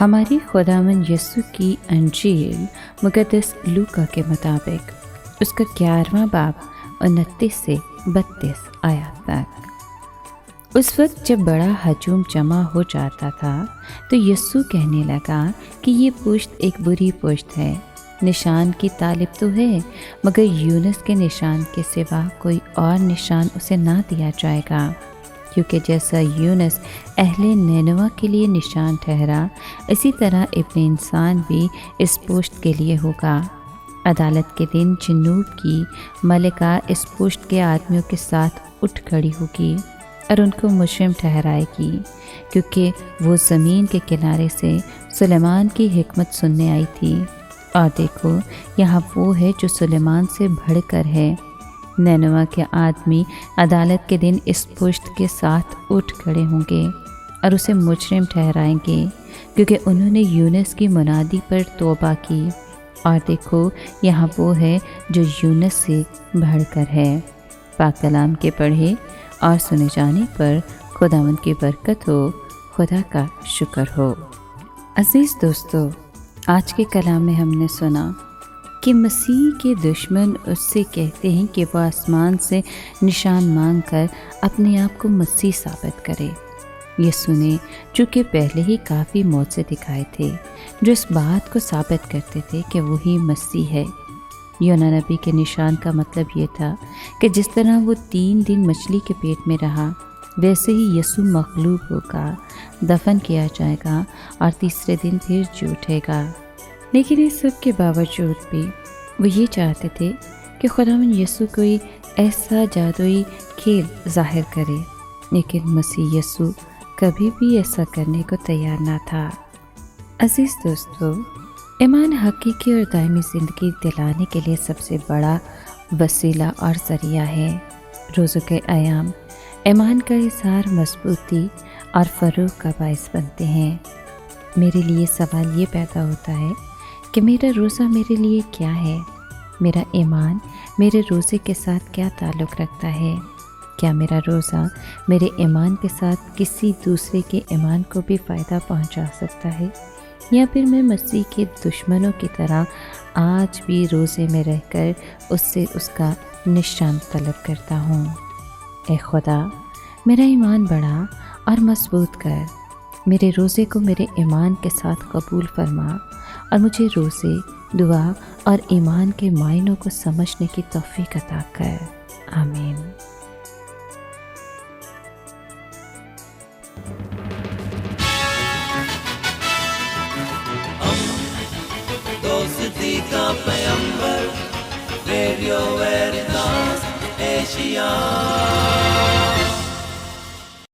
ہماری خداوند یسوع کی انجیل مقدس لوکا کے مطابق اس کا 11واں باب 29 سے 32 آیات تک۔ اس وقت جب بڑا ہجوم جمع ہو جاتا تھا تو یسوع کہنے لگا کہ یہ پشت ایک بری پشت ہے، نشان کی طالب تو ہے مگر یونس کے نشان کے سوا کوئی اور نشان اسے نہ دیا جائے گا، کیونکہ جیسا یونس اہل نینوا کے لیے نشان ٹھہرا، اسی طرح ابن انسان بھی اس پشت کے لیے ہوگا۔ عدالت کے دن جنوب کی ملکہ اس پشت کے آدمیوں کے ساتھ اٹھ کھڑی ہوگی اور ان کو مجرم ٹھہرائے گی، کیونکہ وہ زمین کے کنارے سے سلیمان کی حکمت سننے آئی تھی، اور دیکھو یہاں وہ ہے جو سلیمان سے بڑھ کر ہے۔ نینوا کے آدمی عدالت کے دن اس پشت کے ساتھ اٹھ کھڑے ہوں گے اور اسے مجرم ٹھہرائیں گے، کیونکہ انہوں نے یونس کی منادی پر توبہ کی، اور دیکھو یہاں وہ ہے جو یونس سے بڑھ کر ہے۔ پاک کلام کے پڑھے اور سنے جانے پر خداوند کی برکت ہو، خدا کا شکر ہو۔ عزیز دوستو، آج کے کلام میں ہم نے سنا کہ مسیح کے دشمن اس سے کہتے ہیں کہ وہ آسمان سے نشان مانگ کر اپنے آپ کو مسیح ثابت کرے۔ یسوع نے چونکہ پہلے ہی کافی معجزے دکھائے تھے جو اس بات کو ثابت کرتے تھے کہ وہی مسیح ہے۔ یونا نبی کے نشان کا مطلب یہ تھا کہ جس طرح وہ 3 دن مچھلی کے پیٹ میں رہا، ویسے ہی یسوع مغلوب ہوگا، دفن کیا جائے گا اور تیسرے دن پھر جی اٹھے گا۔ لیکن اس سب کے باوجود بھی وہ یہ چاہتے تھے کہ خداوند یسوع کوئی ایسا جادوئی کھیل ظاہر کرے، لیکن مسیح یسوع کبھی بھی ایسا کرنے کو تیار نہ تھا۔ عزیز دوستو، ایمان حقیقی اور دائمی زندگی دلانے کے لیے سب سے بڑا وسیلہ اور ذریعہ ہے۔ روزوں کے ایام ایمان کا اظہار، مضبوطی اور فروغ کا باعث بنتے ہیں۔ میرے لیے سوال یہ پیدا ہوتا ہے کہ میرا روزہ میرے لیے کیا ہے؟ میرا ایمان میرے روزے کے ساتھ کیا تعلق رکھتا ہے؟ کیا میرا روزہ میرے ایمان کے ساتھ کسی دوسرے کے ایمان کو بھی فائدہ پہنچا سکتا ہے، یا پھر میں مسیح کے دشمنوں کی طرح آج بھی روزے میں رہ کر اس سے اس کا نشان طلب کرتا ہوں؟ اے خدا، میرا ایمان بڑھا اور مضبوط کر، میرے روزے کو میرے ایمان کے ساتھ قبول فرما اور مجھے روزے، دعا اور ایمان کے معنوں کو سمجھنے کی توفیق عطا کر۔ آمین۔ دوستی کا پیمبر، ریڈیو ویریتاس ایشیا۔